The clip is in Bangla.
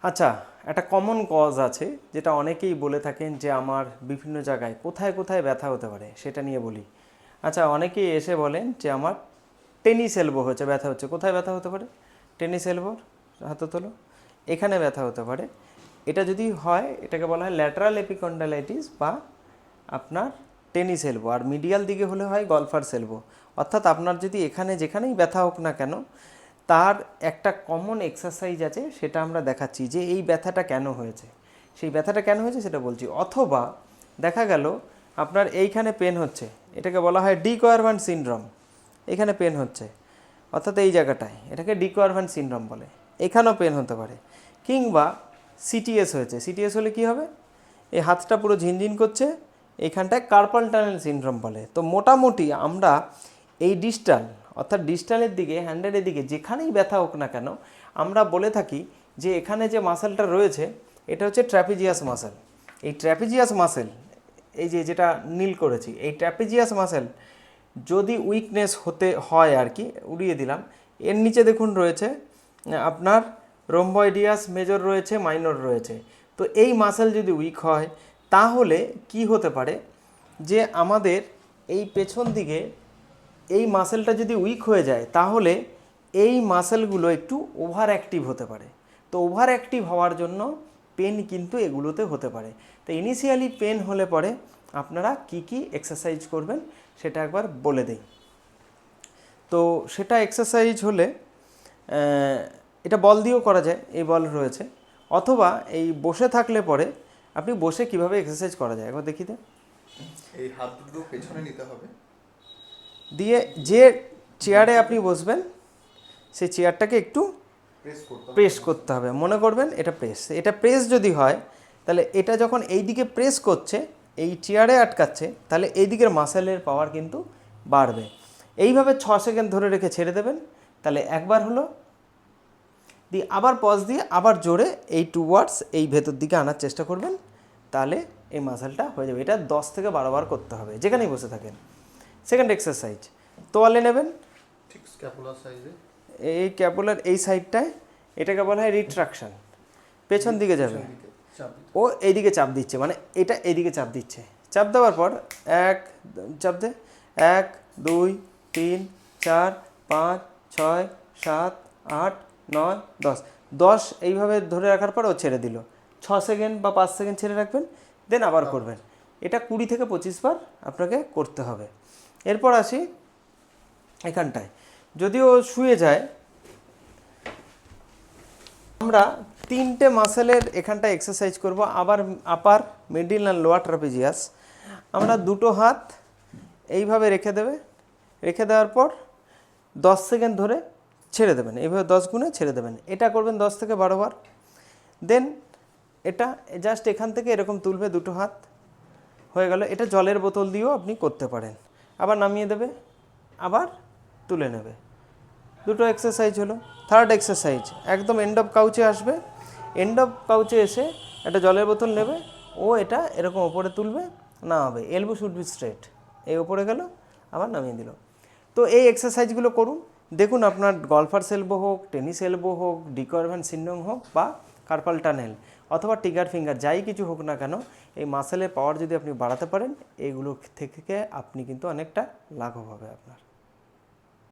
আচ্ছা, একটা কমন কজ আছে যেটা অনেকেই বলে থাকেন যে আমার বিভিন্ন জায়গায় কোথায় কোথায় ব্যথা হতে পারে সেটা নিয়ে বলি। আচ্ছা, অনেকেই এসে বলেন যে আমার টেনিস এলবো হচ্ছে, ব্যথা হচ্ছে। কোথায় ব্যথা হতে পারে? টেনিস এলবোর হাতে তোলো, এখানে ব্যথা হতে পারে। এটা যদি হয় এটাকে বলা হয় ল্যাটারাল এপিকন্ডালাইটিস বা আপনার টেনিস এলবো। আর মিডিয়াল দিকে হলে হয় গলফার্স এলবো। অর্থাৎ আপনার যদি এখানে যেখানেই ব্যথা হোক না কেন, তার একটা কমন এক্সারসাইজ আছে, সেটা আমরা দেখাচ্ছি যে এই ব্যথাটা কেন হয়েছে। সেই ব্যথাটা কেন হয়েছে সেটা বলছি। অথবা দেখা গেল আপনার এইখানে পেন হচ্ছে, এটাকে বলা হয় ডি কোয়ারভান সিনড্রোম। এখানে পেন হচ্ছে, অর্থাৎ এই জায়গাটায়, এটাকে ডি কোয়ারভান সিনড্রোম বলে। এখানেও পেন হতে পারে। কিংবা সিটিএস হয়েছে। সিটিএস হলে কী হবে? এই হাতটা পুরো ঝিনঝিন করছে, এইখানটায় কার্পাল টানেল সিনড্রোম বলে। তো মোটামুটি আমরা এই ডিস্টাল, অর্থাৎ ডিস্টালের দিকে, হ্যান্ডেলের দিকে যেখানেই ব্যথা হোক না কেন, আমরা বলে থাকি যে এখানে যে মাসেলটা রয়েছে এটা হচ্ছে ট্র্যাপিজিয়াস মাসেল। এই ট্র্যাপিজিয়াস মাসেল, এই যে যেটা নীল করেছি, এই ট্র্যাপিজিয়াস মাসেল যদি উইকনেস হতে হয় আর কি, উড়িয়ে দিলাম, এর নিচে দেখুন রয়েছে আপনার রোম্বয়েডিয়াস মেজর রয়েছে, মাইনর রয়েছে। তো এই মাসেল যদি উইক হয় তাহলে কি হতে পারে, যে আমাদের এই পেছন দিকে এই মাসেলটা যদি উইক হয়ে যায় তাহলে এই মাসেলগুলো একটু ওভার অ্যাক্টিভ হতে পারে। তো ওভার অ্যাক্টিভ হওয়ার জন্য পেন কিন্তু এগুলোতে হতে পারে। তো ইনিশিয়ালি পেন হলে পরে আপনারা কি কি এক্সারসাইজ করবেন সেটা একবার বলে দেই। তো সেটা এক্সারসাইজ হলে এটা বল দিয়েও করা যায়, এই বল রয়েছে। অথবা এই বসে থাকলে পরে আপনি বসে কিভাবে এক্সারসাইজ করা যায় একবার দেখি দেন। এই হাত দুটো পেছনে নিতে হবে, দিয়ে যে চেয়ারে আপনি বসবেন সেই চেয়ারটাকে একটু প্রেস করতে হবে। মনে করবেন এটা প্রেস। এটা প্রেস যদি হয় তাহলে এটা যখন এই দিকে প্রেস করছে, এই চেয়ারে আটকাচ্ছে, তাহলে এই দিকের মাসেলের পাওয়ার কিন্তু বাড়বে। এইভাবে 6 সেকেন্ড ধরে রেখে ছেড়ে দেবেন। তাহলে একবার হলো, দিয়ে আবার পজ দিয়ে আবার জোরে এই টুওয়ার্ডস এই ভেতর দিকে আনার চেষ্টা করবেন। তাহলে এই মাসেলটা হয়ে যাবে। এটা 10 থেকে 12 বার করতে হবে যেখানেই বসে থাকেন। সেকেন্ড এক্সারসাইজ, তোয়ালে নেবেন ঠিক স্ক্যাপুলার সাইজে, এই ক্যাপুলার এই সাইডটায়, এটাকে বলা হয় রিট্রাকশন। পেছন দিকে যাবে, ও এইদিকে চাপ দিচ্ছে, মানে এটা এইদিকে চাপ দিচ্ছে। চাপ দেওয়ার পর চাপ দে, 1 2 3 4 5 6 7 8 9 10, 10 এইভাবে ধরে রাখার পর ও ছেড়ে দিল। 6 সেকেন্ড বা 5 সেকেন্ড ছেড়ে রাখবেন, দেন আবার করবেন। এটা 20 থেকে 25 বার আপনাকে করতে হবে। এরপর আসি এখানটায়, যদি ও শুয়ে যায়, আমরা 3টে মাসেলের এখানটা এক্সারসাইজ করব। আবার আপার, মিডিল আর লোয়ার ট্রাপিজিয়াস। আমরা দুটো হাত এইভাবে রেখে দেবে, রেখে দেওয়ার পর 10 সেকেন্ড ধরে ছেড়ে দেবেন। এইভাবে 10 গুণে ছেড়ে দেবেন। এটা করবেন 10 থেকে 12 বার। দেন এটা জাস্ট এখান থেকে এরকম তুলবে, দুটো হাত হয়ে গেল। এটা জলের বোতল দিয়েও আপনি করতে পারেন। আবার নামিয়ে দেবে, আবার তুলে নেবে। দুটো এক্সারসাইজ হলো। থার্ড এক্সারসাইজ, একদম এন্ড অফ কাউচে আসবে। এন্ড অফ কাউচে এসে একটা জলের বোতল নেবে, ও এটা এরকম ওপরে তুলবে, না হবে, এলবো শুড বি স্ট্রেট, এই ওপরে গেল, আবার নামিয়ে দিল। তো এই এক্সারসাইজগুলো করুন, দেখুন আপনার গলফার্স এলবো হোক, টেনিস এলবো হোক, ডি কোয়ারভান সিনড্রোম হোক বা কার্পাল টানেল অথবা ট্রিগার ফিঙ্গার, যাই কিছু হোক না কেন, এই মাসেলের পাওয়ার যদি আপনি বাড়াতে পারেন, এইগুলো থেকে আপনি কিন্তু অনেকটা লাঘব হবে আপনার।